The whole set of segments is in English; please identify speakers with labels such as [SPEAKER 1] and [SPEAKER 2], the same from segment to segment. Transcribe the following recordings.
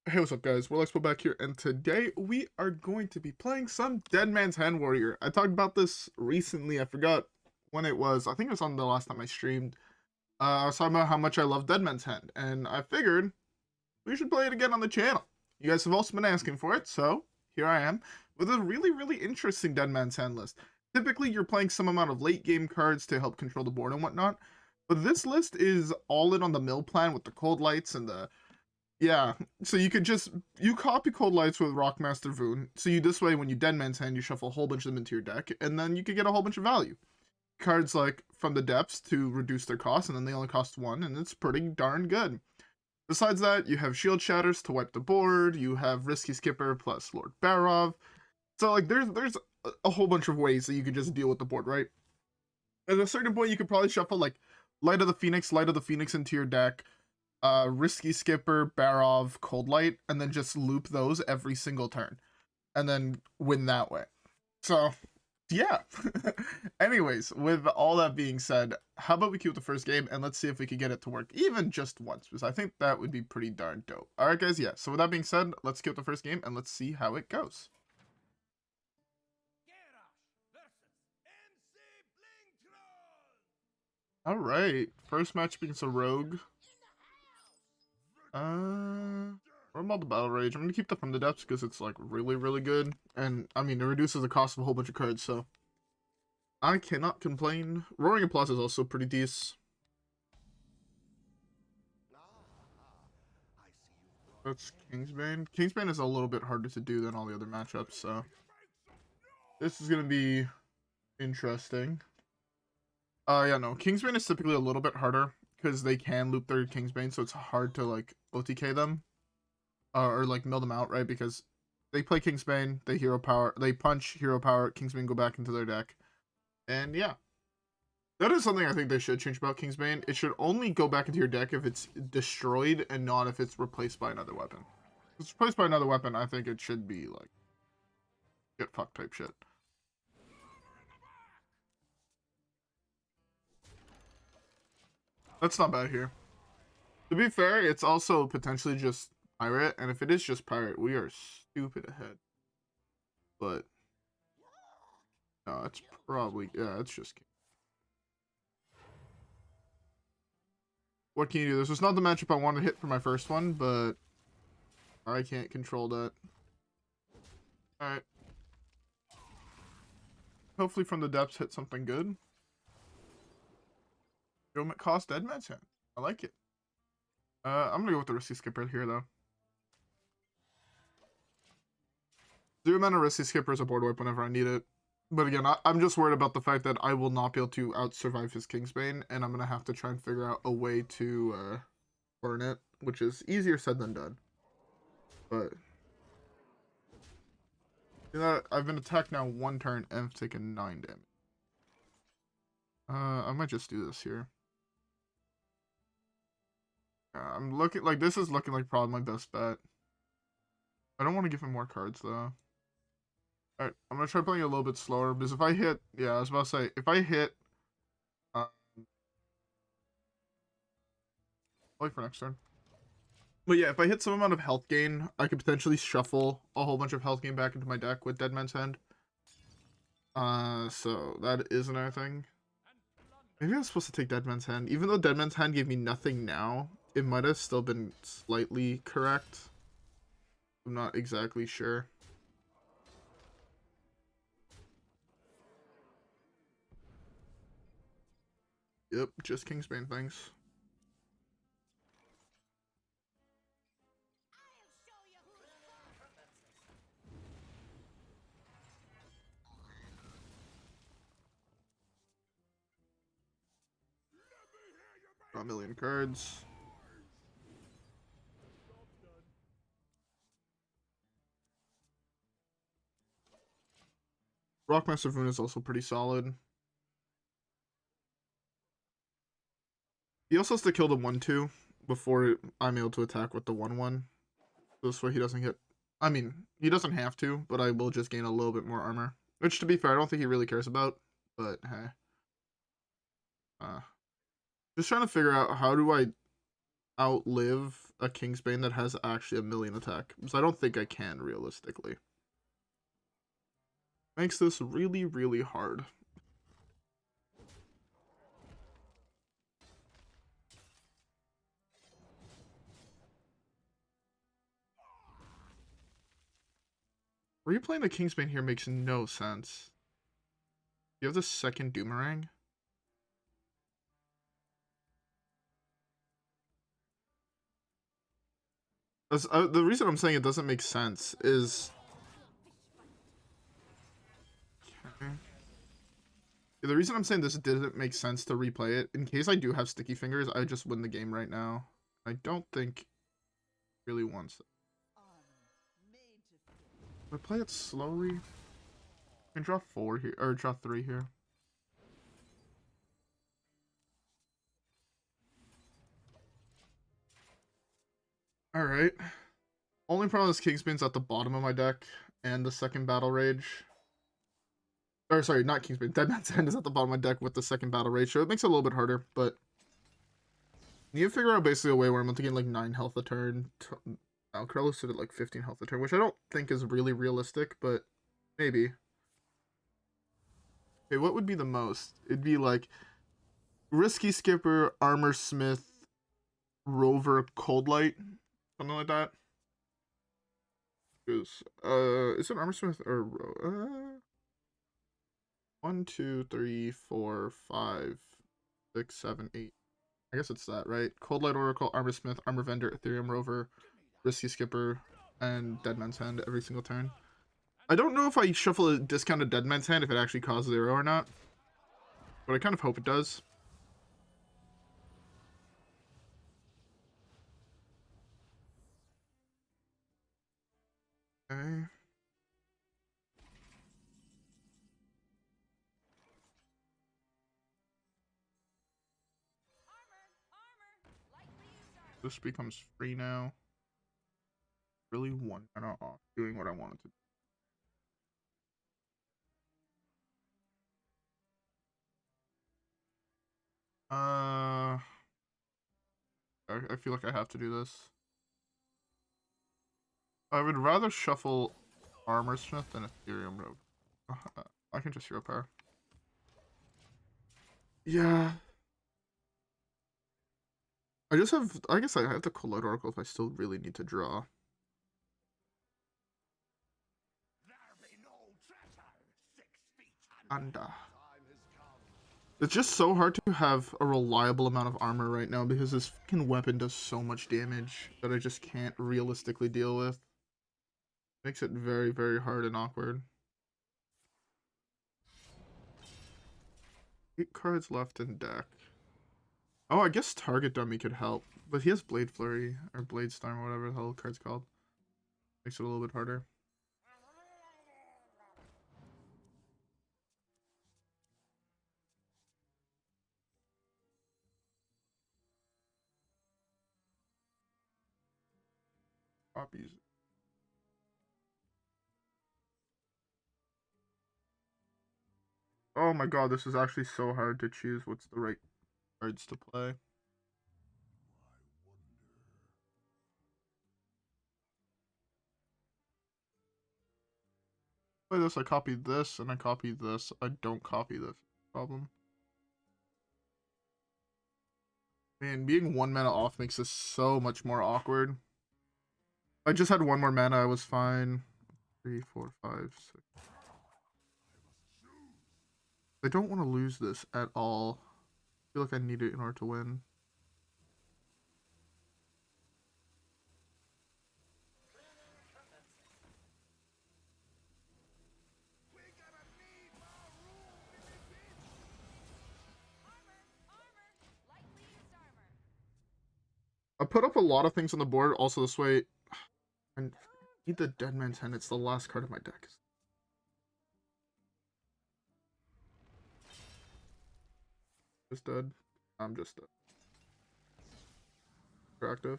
[SPEAKER 1] Hey, what's up guys, WhirlXbow back here, and today we are going to be playing some Dead Man's Hand Warrior. I talked about this recently, I forgot when it was, I think it was on the last time I streamed. I was talking about how much I love Dead Man's Hand, and I figured we should play it again on the channel. You guys have also been asking for it, so here I am with a really interesting Dead Man's Hand list. Typically you're playing some amount of late game cards to help control the board and whatnot, but this list is all in on the mill plan with the cold lights and the yeah, so you copy Cold Lights with Rockmaster Voone. So this way, when you Dead Man's Hand, you shuffle a whole bunch of them into your deck, and then you could get a whole bunch of value. Cards like From the Depths to reduce their cost, and then they only cost 1, and it's pretty darn good. Besides that, you have Shield Shatters to wipe the board, you have Risky Skipper plus Lord Barov. So like there's a whole bunch of ways that you can just deal with the board, right? At a certain point, you could probably shuffle like Light of the Phoenix into your deck, Risky Skipper, Barov, Coldlight, and then just loop those every single turn, and then win that way. So, yeah. Anyways, with all that being said, how about we queue the first game, and let's see if we can get it to work, even just once, because I think that would be pretty darn dope. Alright guys, yeah, so with that being said, let's queue the first game, and let's see how it goes. Alright, first match against a rogue. What about the Battle Rage? I'm gonna keep that From the Depths because it's like really good, and I mean it reduces the cost of a whole bunch of cards, so I cannot complain. Roaring Applause is also pretty decent. That's Kingsbane. Kingsbane is a little bit harder to do than all the other matchups, so this is gonna be interesting. Yeah, no, Kingsbane is typically a little bit harder because they can loop their Kingsbane, so it's hard to like OTK them. Or like mill them out, right? Because they play Kingsbane, they hero power, they punch hero power, Kingsbane go back into their deck. And yeah. That is something I think they should change about Kingsbane. It should only go back into your deck if it's destroyed and not if it's replaced by another weapon. If it's replaced by another weapon, I think it should be like get fucked type shit. That's not bad here. To be fair, it's also potentially just pirate, and if it is just pirate, we are stupid ahead. But no, it's probably, yeah, it's just. What can you do? This was not the matchup I wanted to hit for my first one, but I can't control that. Alright. Hopefully From the Depths hit something good. Government cost Dead Man's Hand. I like it. I'm gonna go with the Risky Skipper here, though. 0 mana Risky Skipper is a board wipe whenever I need it. But again, I'm just worried about the fact that I will not be able to out-survive his Kingsbane, and I'm gonna have to try and figure out a way to burn it, which is easier said than done. But you know, I've been attacked now 1 turn and I've taken 9 damage. I might just do this here. I'm looking like this is looking like probably my best bet. I don't want to give him more cards though. Alright, I'm gonna try playing a little bit slower because if I hit, yeah, I was about to say, if I hit, wait for next turn. But yeah, if I hit some amount of health gain, I could potentially shuffle a whole bunch of health gain back into my deck with Dead Man's Hand. So that is another thing. Maybe I was supposed to take Dead Man's Hand. Even though Dead Man's Hand gave me nothing now, it might have still been slightly correct. I'm not exactly sure. Yep, just Kingsbane things. Got a million cards. Rockmaster Voone is also pretty solid. He also has to kill the 1/2 before I'm able to attack with the 1/1. This way he doesn't get... I mean, he doesn't have to, but I will just gain a little bit more armor. Which, to be fair, I don't think he really cares about. But, hey. Just trying to figure out how do I outlive a Kingsbane that has actually a million attack. So I don't think I can realistically. Makes this really, really hard. Replaying the Kingsbane here makes no sense. You have the second Doomerang? The reason I'm saying it doesn't make sense is... Okay. The reason I'm saying this didn't make sense to replay it, in case I do have sticky fingers, I just win the game right now. I don't think really wants it. If I play it slowly, I can draw 4 here, or draw 3 here. Alright. Only problem is Kingsbane's at the bottom of my deck, and the second Battle Rage. Or sorry, not Kingsbane. Deadman's Hand is at the bottom of my deck with the second Battle Rage, so it makes it a little bit harder, but... You need to figure out basically a way where I'm to get like 9 health a turn. Ancharrr stood at like 15 health a turn, which I don't think is really realistic, but maybe. Okay, what would be the most? It'd be like Risky Skipper, Armorsmith, Rover, Coldlight, something like that. Is it Armorsmith or 1, 2, 3, 4, 5, 6, 7, 8. I guess it's that, right? Coldlight Oracle, Armorsmith, Armor Vendor, Eternium Rover, Risky Skipper, and Deadman's Hand every single turn. I don't know if I shuffle a discounted Deadman's Hand if it actually costs 0 or not, but I kind of hope it does. Okay. This becomes free now. Really one mana off doing what I wanted to do. I feel like I have to do this. I would rather shuffle Armorsmith than Ethereum Rover. I can just hero power. Yeah. I guess I have the Coldlight Oracle if I still really need to draw. And it's just so hard to have a reliable amount of armor right now because this fucking weapon does so much damage that I just can't realistically deal with. Makes it very, very hard and awkward. 8 cards left in deck. Oh, I guess Target Dummy could help, but he has Blade Flurry, or Blade Storm, or whatever the hell the card's called. Makes it a little bit harder. Copies. Oh my god, this is actually so hard to choose what's the right cards to play. Play this, I copy this, and I copy this. I don't copy this. Problem. Man, being 1 mana off makes this so much more awkward. If I just had 1 more mana, I was fine. 3, 4, 5, 6. I don't want to lose this at all. I feel like I need it in order to win. I put up a lot of things on the board. Also, this way, I need the Deadman's Hand. It's the last card of my deck. Just dead. I'm just dead. Interactive.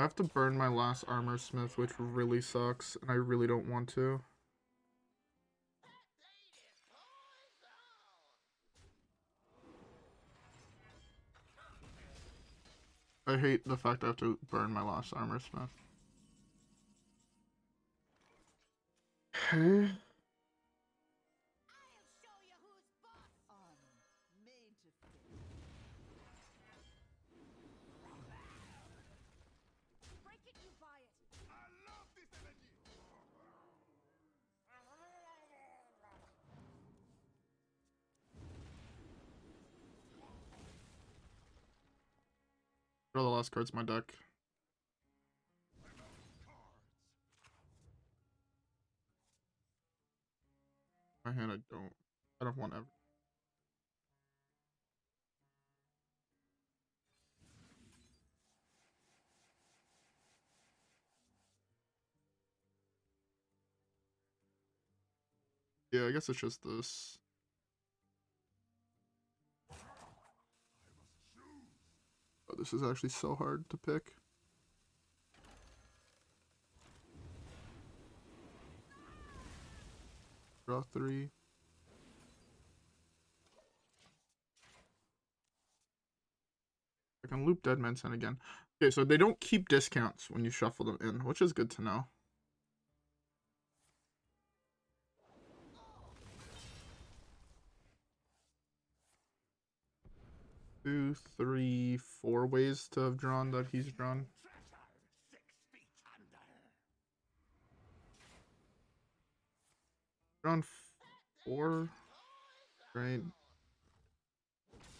[SPEAKER 1] I have to burn my last Armorsmith, which really sucks, and I really don't want to. I hate the fact I have to burn my last Armorsmith. Okay. What are the last cards in my deck? My hand, I don't want ever. Yeah, I guess it's just this. Oh, this is actually so hard to pick. Draw 3. I can loop Deadman's Hand again. Okay, so they don't keep discounts when you shuffle them in, which is good to know. 2, 3, 4 ways to have drawn that he's drawn. Drawn 4, right?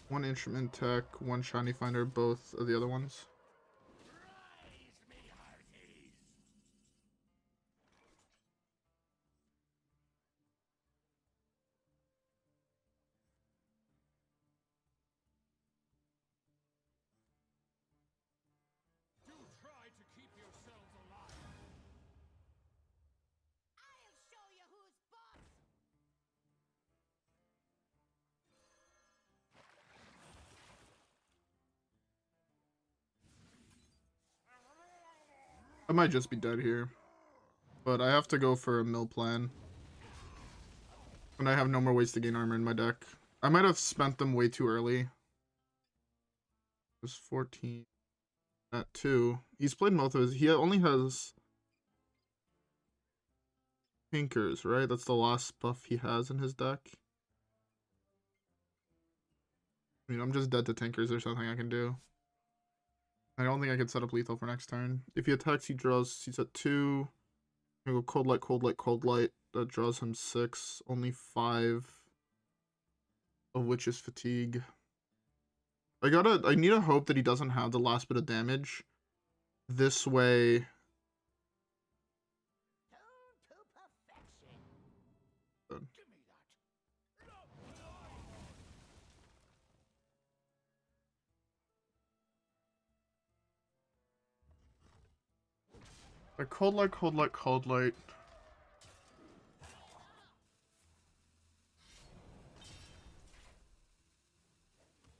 [SPEAKER 1] 1 instrument tech, 1 shiny finder, both of the other ones. I might just be dead here, but I have to go for a mill plan. And I have no more ways to gain armor in my deck. I might have spent them way too early. It was 14 at 2. He's played both of his. He only has Tinkers, right? That's the last buff he has in his deck. I mean, I'm just dead to Tinkers. There's nothing I can do. I don't think I can set up lethal for next turn. If he attacks, he draws. He's at 2. I go Coldlight, Coldlight, Coldlight. That draws him 6. Only 5 of which is fatigue. I need to hope that he doesn't have the last bit of damage. This way. Like Coldlight, Coldlight, Coldlight.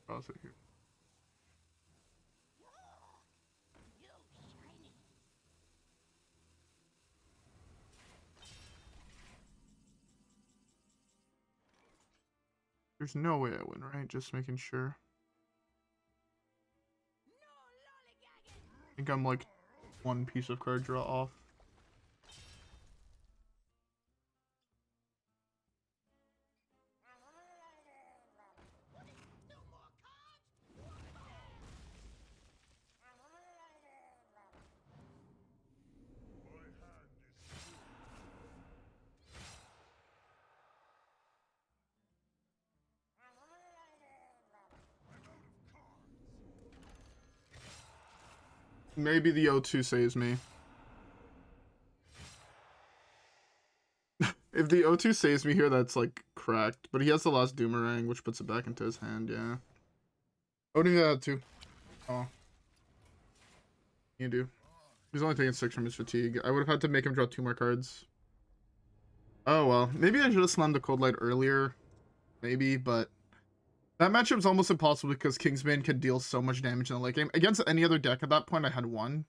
[SPEAKER 1] Pause it here. There's no way I win, right? Just making sure. I think I'm like 1 piece of card draw off. Maybe the O2 saves me. If the O2 saves me here, that's like cracked. But he has the last Doomerang, which puts it back into his hand, yeah. Oh, do that too. Oh. You do. He's only taking 6 from his fatigue. I would have had to make him draw 2 more cards. Oh well. Maybe I should have slammed the Coldlight earlier. Maybe, but that matchup's almost impossible because Kingsbane can deal so much damage in the late game. Against any other deck at that point, I had 1.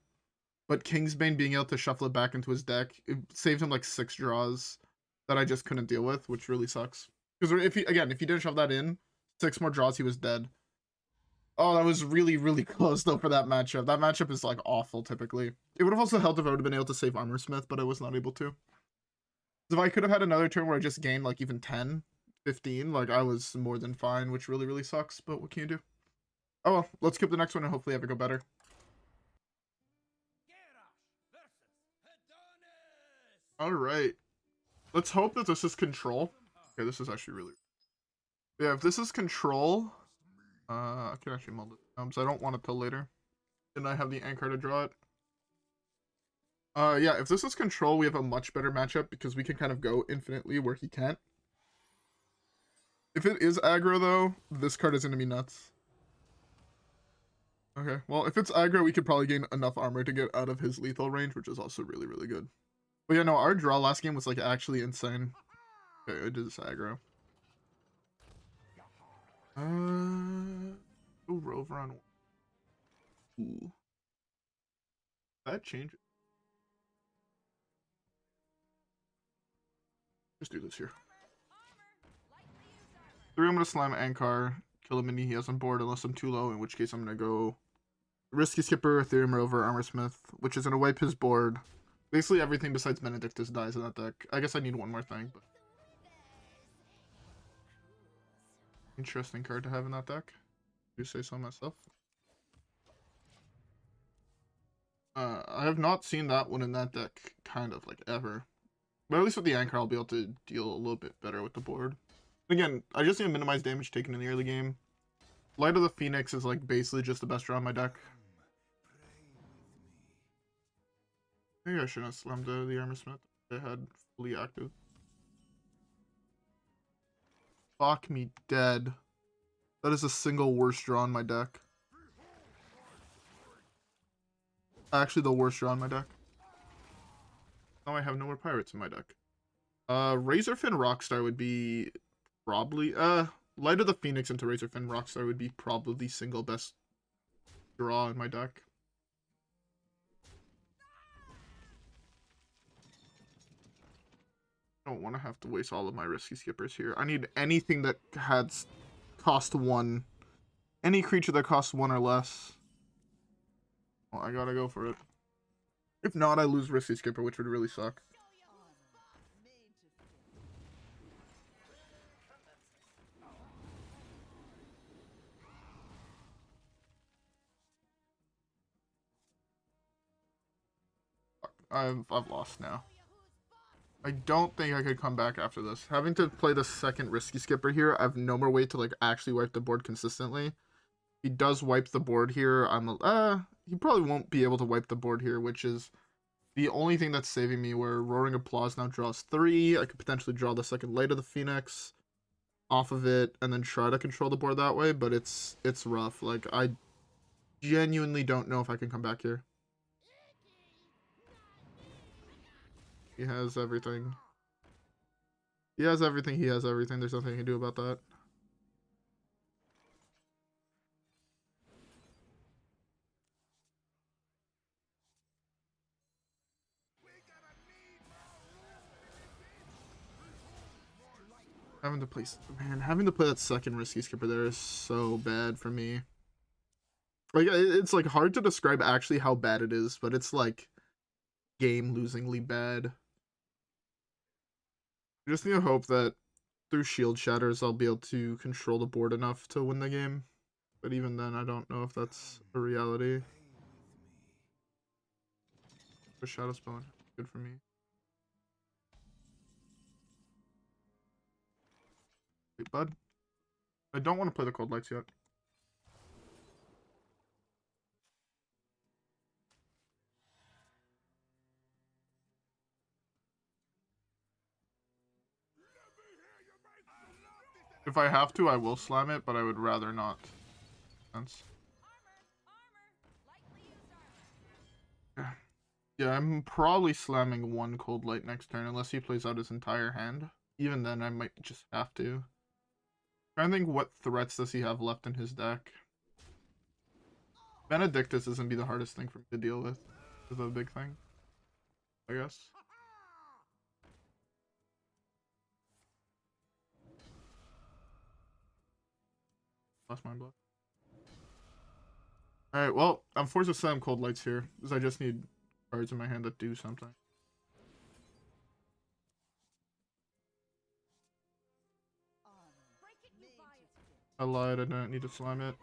[SPEAKER 1] But Kingsbane being able to shuffle it back into his deck, it saved him like 6 draws that I just couldn't deal with, which really sucks. Because if he didn't shove that in, 6 more draws, he was dead. Oh, that was really, really close though for that matchup. That matchup is like awful typically. It would have also helped if I would have been able to save Armorsmith, but I was not able to. If I could have had another turn where I just gained like even 10, 15, like I was more than fine, which really, really sucks, but what can you do? Oh well, let's skip the next one and hopefully have it go better. Alright. Let's hope that this is control. Okay, this is actually really... Yeah, if this is control... I can actually mold it down, so I don't want it till later. And I have the Ancharrr to draw it. Yeah, if this is control, we have a much better matchup because we can kind of go infinitely where he can't. If it is aggro, though, this card is going to be nuts. Okay, well, if it's aggro, we could probably gain enough armor to get out of his lethal range, which is also really, really good. But yeah, no, our draw last game was, like, actually insane. Okay, it is aggro. Go Rover on... Ooh. That changes. Let's do this here. 3, I'm going to slam Ancharrr, kill a mini he has on board unless I'm too low, in which case I'm going to go Risky Skipper, Eternium Rover, Armorsmith, which is going to wipe his board. Basically everything besides Benedictus dies in that deck. I guess I need one more thing, but... Interesting card to have in that deck. Do say so myself. I have not seen that one in that deck, kind of, like, ever. But at least with the Ancharrr, I'll be able to deal a little bit better with the board. Again, I just need to minimize damage taken in the early game. Light of the Phoenix is, like, basically just the best draw in my deck. Maybe I shouldn't have slammed the Armorsmith. I had fully active. Fuck me dead. That is the single worst draw in my deck. Actually, the worst draw in my deck. Now I have no more pirates in my deck. Razorfen Rockstar would be probably... Light of the Phoenix into Razorfen Rockstar would be probably the single best draw in my deck. I don't want to have to waste all of my risky skippers here. I need anything that has cost 1. Any creature that costs 1 or less. Well, I gotta go for it. If not, I lose risky skipper, which would really suck. I've lost now. I don't think I could come back after this. Having to play the second risky skipper here, I have no more way to like actually wipe the board consistently. He does wipe the board here. He probably won't be able to wipe the board here, which is the only thing that's saving me. Where Roaring Applause now draws 3. I could potentially draw the second Light of the Phoenix off of it and then try to control the board that way, but it's rough. Like, I genuinely don't know if I can come back here. He has everything. He has everything. He has everything. There's nothing I can do about that. Having to play that second risky skipper there is so bad for me. Like, it's like hard to describe actually how bad it is, but it's like game-losingly bad. I just need to hope that through shield shatters I'll be able to control the board enough to win the game. But even then, I don't know if that's a reality. The shadow spell, good for me. Wait, bud. I don't want to play the cold lights yet. If I have to, I will slam it, but I would rather not. Yeah, I'm probably slamming 1 cold light next turn unless he plays out his entire hand. Even then, I might just have to. Trying to think what threats does he have left in his deck. Benedictus isn't be the hardest thing for me to deal with. is a big thing, I guess. Lost mind block. Alright, well, I'm forced to set some cold lights here, because I just need cards in my hand that do something. I lied, I don't need to slime it.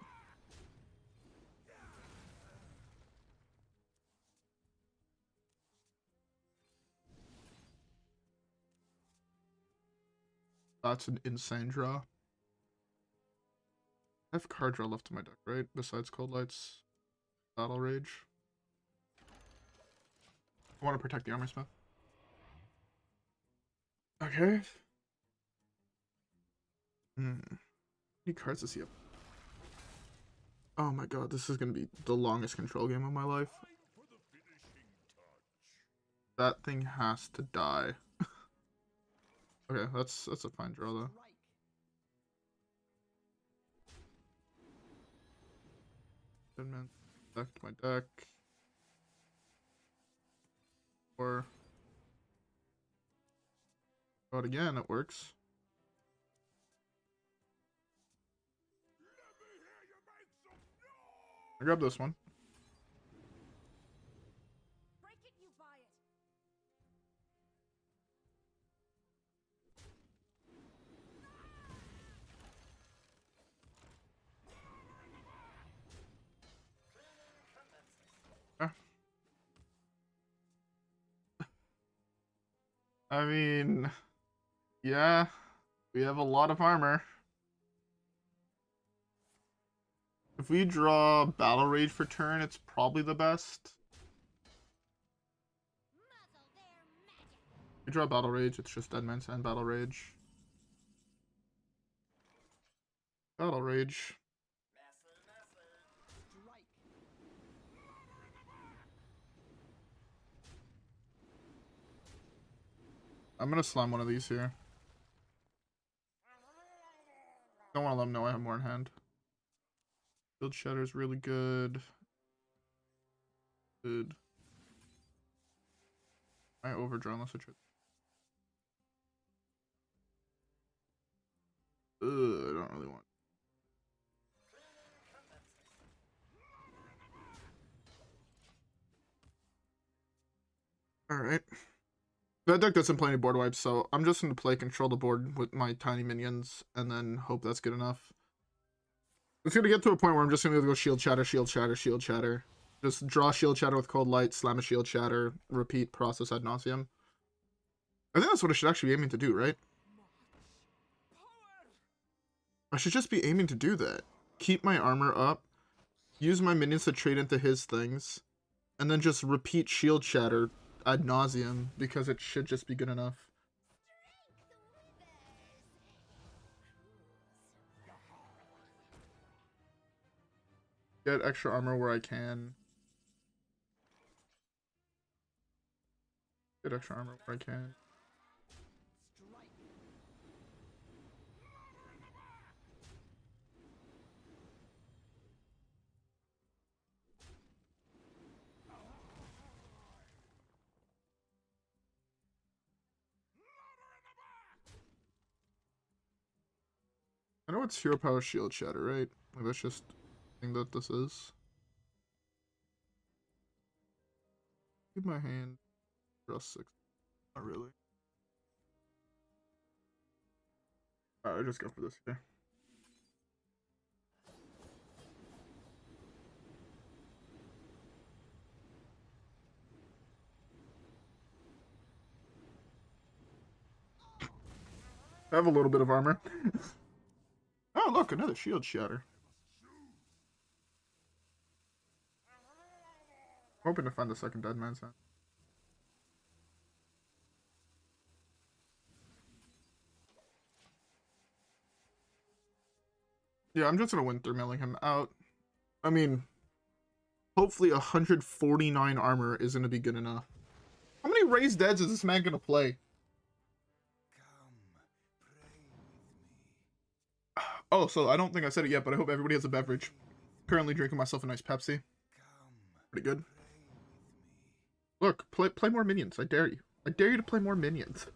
[SPEAKER 1] That's an insane draw. I have card draw left in my deck, right? Besides Cold Lights, Battle Rage. I want to protect the Armorsmith. Okay. How many cards does he have? Oh my god, this is gonna be the longest control game of my life. That thing has to die. Okay, that's a fine draw though. Dead man, back to my deck. Or draw it again, it works. I grab this one. I mean, yeah, we have a lot of armor. If we draw Battle Rage for turn, it's probably the best. If we draw Battle Rage, it's just Dead Man's Hand Battle Rage. Battle Rage. I'm gonna slam one of these here. Don't want to let them know I have more in hand. Shield Shatter is really good. Good. I overdraw unless I try. I don't really want. Alright. That deck doesn't play any board wipes, so I'm just going to play control the board with my tiny minions, and then hope that's good enough. It's going to get to a point where I'm just going to go Shield Shatter, Shield Shatter, Shield Shatter. Just draw Shield Shatter with Cold Light, slam a Shield Shatter, repeat, process ad nauseum. I think that's what I should actually be aiming to do, right? I should just be aiming to do that. Keep my armor up, use my minions to trade into his things, and then just repeat Shield Shatter ad nauseum, because it should just be good enough. Get extra armor where I can. Get extra armor where I can. I know it's Hero Power Shield Shatter, right? Like that's just the thing that this is. Keep my hand. Draw 6. Not really. Alright, I just go for this here. I have a little bit of armor. Oh, look, another Shield Shatter. I'm hoping to find the second Dead Man's Hand. Yeah, I'm just gonna win through mailing him out. I mean, hopefully 149 armor is gonna be good enough. How many raised deads is this man gonna play? Oh, so I don't think I said it yet, but I hope everybody has a beverage. Currently drinking myself a nice Pepsi. Pretty good. Look, play more minions. I dare you. I dare you to play more minions.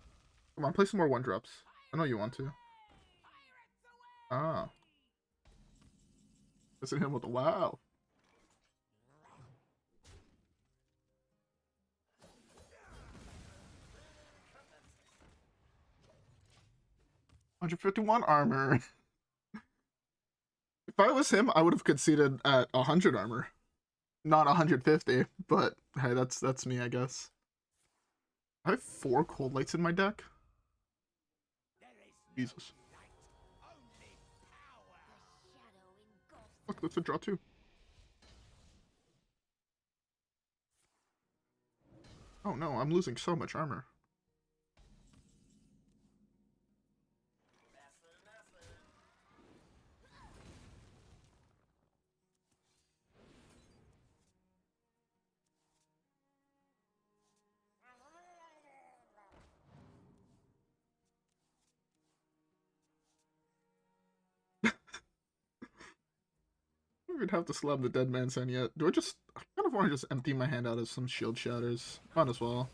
[SPEAKER 1] Come on, play some more 1-drops. I know you want to. Ah. Listen to him with a wow. $151 armor. If I was him, I would have conceded at 100 armor. Not 150, but hey, that's me, I guess. I have 4 cold lights in my deck. Jesus. Look, that's a draw too. Oh no, I'm losing so much armor. I don't even have to slam the dead man's hand yet. I kind of want to just empty my hand out of some shield shatters. Might as well.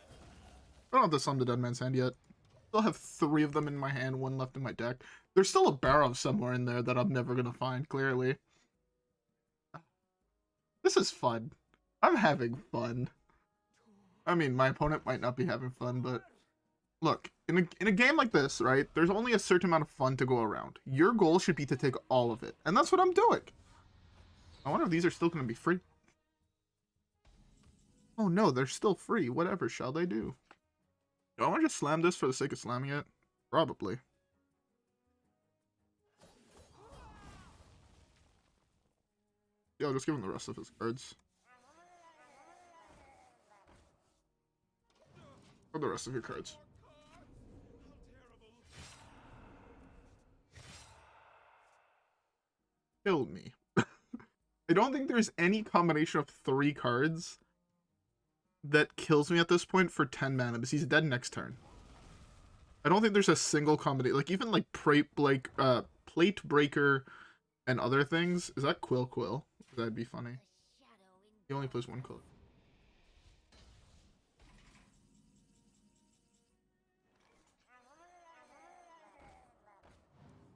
[SPEAKER 1] I don't have to slam the dead man's hand yet. Still have 3 of them in my hand, 1 left in my deck. There's still a Barov somewhere in there that I'm never gonna find, clearly. This is fun. I'm having fun. I mean, my opponent might not be having fun, but look, in a game like this, right, there's only a certain amount of fun to go around. Your goal should be to take all of it, and that's what I'm doing. I wonder if these are still going to be free. Oh no, they're still free. Whatever shall they do? Do I want to just slam this for the sake of slamming it? Probably. Yeah, I'll just give him the rest of his cards. Or the rest of your cards. Kill me. I don't think there's any combination of 3 cards that kills me at this point for 10 mana, because he's dead next turn. I don't think there's a single combination. Like, even like Plate Breaker and other things. Is that Quill? That'd be funny. He only plays 1 Quill.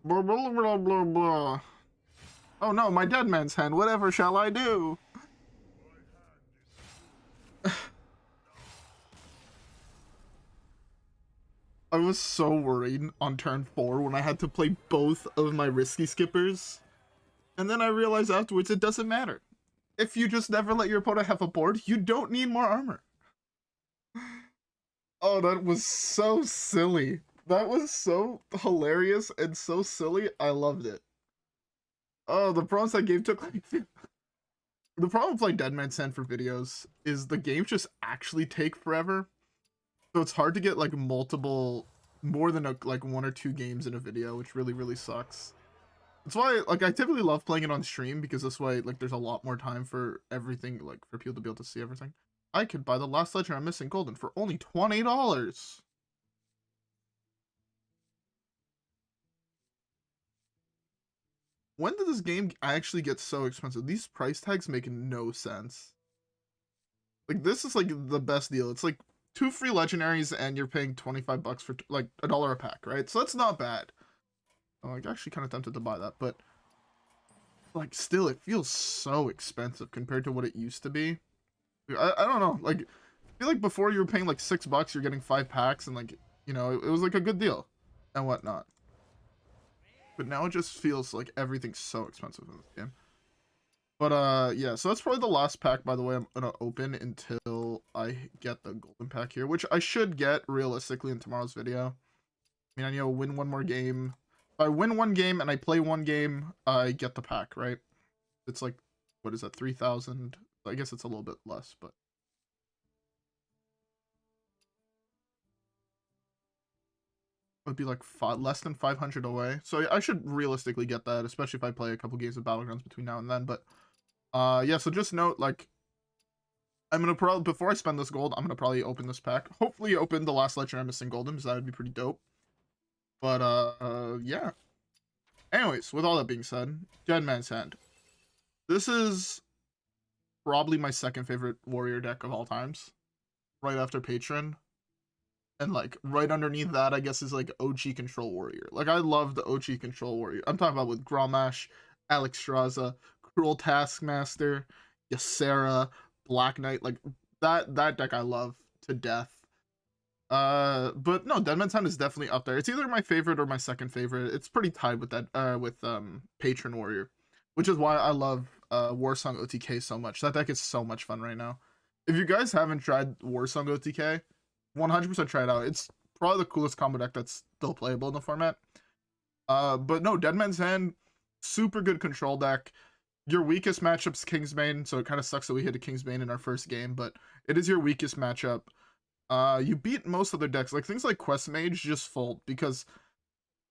[SPEAKER 1] Blah, blah, blah, blah, blah. Oh no, my dead man's hand. Whatever shall I do? I was so worried on turn 4 when I had to play both of my risky skippers. And then I realized afterwards it doesn't matter. If you just never let your opponent have a board, you don't need more armor. Oh, that was so silly. That was so hilarious and so silly. I loved it. Oh, the prompts that game took like... The problem with playing Dead Man's Hand for videos is the games just actually take forever. So it's hard to get like more than like 1 or 2 games in a video, which really sucks. That's why like I typically love playing it on stream, because this way like there's a lot more time for everything, like for people to be able to see everything. I could buy the last legend I'm missing golden for only $20. When did this game actually get so expensive? These price tags make no sense. Like, this is like the best deal. It's like 2 free legendaries and you're paying 25 bucks for like $1 a pack, right? So that's not bad. I'm like actually kind of tempted to buy that, but like still it feels so expensive compared to what it used to be. I don't know, like I feel like before you were paying like $6, you're getting 5 packs, and like, you know, it was like a good deal and whatnot. But now it just feels like everything's so expensive in this game. But yeah, so that's probably the last pack, by the way, I'm gonna open until I get the golden pack here, which I should get realistically in tomorrow's video. I mean, I need to win 1 more game. If I win 1 game and I play 1 game, I get the pack, right? It's like, what is that, 3,000? I guess it's a little bit less, but would be like less than 500 away. So I should realistically get that, especially if I play a couple games of Battlegrounds between now and then. But yeah, so just note, like, I'm gonna probably, before I spend this gold, I'm gonna probably open this pack. Hopefully open the last legend I'm missing golden, because that would be pretty dope. But yeah. Anyways, with all that being said, Dead Man's Hand. This is probably my second favorite warrior deck of all times, right after Patron. And like right underneath that, I guess, is like OG Control Warrior. Like I love the OG Control Warrior. I'm talking about with Grommash, Alex Straza, Cruel Taskmaster, Ysera, Black Knight. Like that deck I love to death. But no, Deadman's Hand is definitely up there. It's either my favorite or my second favorite. It's pretty tied with that with Patron Warrior, which is why I love Warsong OTK so much. That deck is so much fun right now. If you guys haven't tried Warsong OTK, 100% try it out. It's probably the coolest combo deck that's still playable in the format. But no, Deadman's Hand, super good control deck. Your weakest matchup's Kingsbane, so it kind of sucks that we hit a Kingsbane in our first game, but it is your weakest matchup. You beat most other decks, like things like Quest Mage just fold, because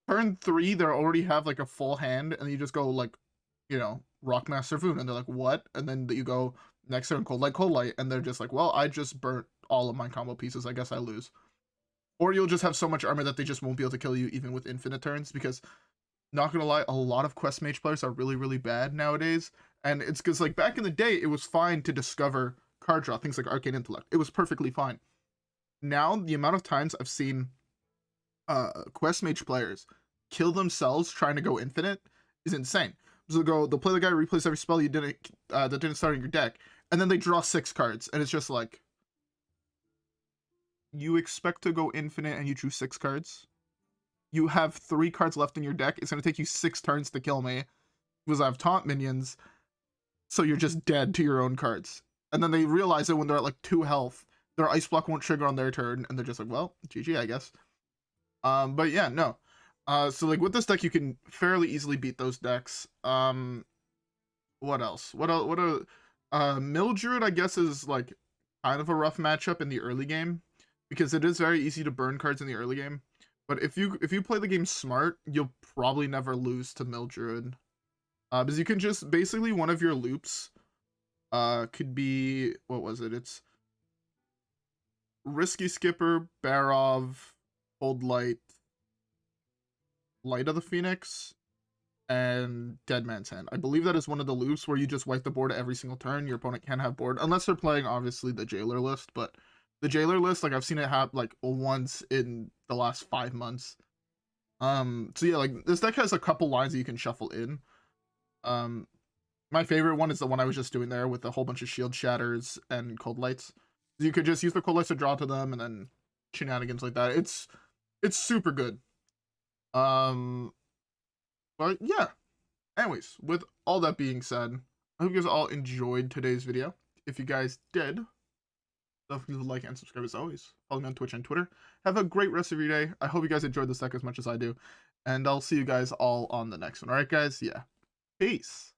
[SPEAKER 1] turn 3, they already have like a full hand, and you just go like, you know, Rockmaster Voone, and they're like, what? And then you go next turn Coldlight, and they're just like, well, I just burnt all of my combo pieces, I guess I lose. Or you'll just have so much armor that they just won't be able to kill you even with infinite turns, because, not gonna lie, a lot of Quest Mage players are really, really bad nowadays, and it's because, like, back in the day, it was fine to discover card draw, things like Arcane Intellect. It was perfectly fine. Now, the amount of times I've seen Quest Mage players kill themselves trying to go infinite is insane. So they'll play the guy who replays every spell you didn't that didn't start in your deck, and then they draw 6 cards, and it's just like, you expect to go infinite and you drew 6 cards? You have 3 cards left in your deck. It's going to take you 6 turns to kill me because I have taunt minions, so you're just dead to your own cards. And then they realize it when they're at like 2 health. Their ice block won't trigger on their turn, and they're just like, well, GG, I guess. But yeah, no. So like with this deck, you can fairly easily beat those decks. What else? Mill Druid, I guess, is like kind of a rough matchup in the early game, because it is very easy to burn cards in the early game. But if you play the game smart, you'll probably never lose to Mill Druid. Because you can just, basically one of your loops could be, what was it? It's Risky Skipper, Barov, Coldlight, Light of the Phoenix, and Deadman's Hand. I believe that is one of the loops where you just wipe the board every single turn. Your opponent can't have board, unless they're playing, obviously, the Jailer list, but the Jailer list, like, I've seen it happen, like, once in the last 5 months. So yeah, like, this deck has a couple lines that you can shuffle in. My favorite one is the one I was just doing there with a whole bunch of shield shatters and cold lights. You could just use the cold lights to draw to them, and then shenanigans like that. It's super good. But yeah. Anyways, with all that being said, I hope you guys all enjoyed today's video. If you guys did, don't forget to like and subscribe as always. Follow me on Twitch and Twitter. Have a great rest of your day. I hope you guys enjoyed this deck as much as I do. And I'll see you guys all on the next one. Alright, guys? Yeah. Peace.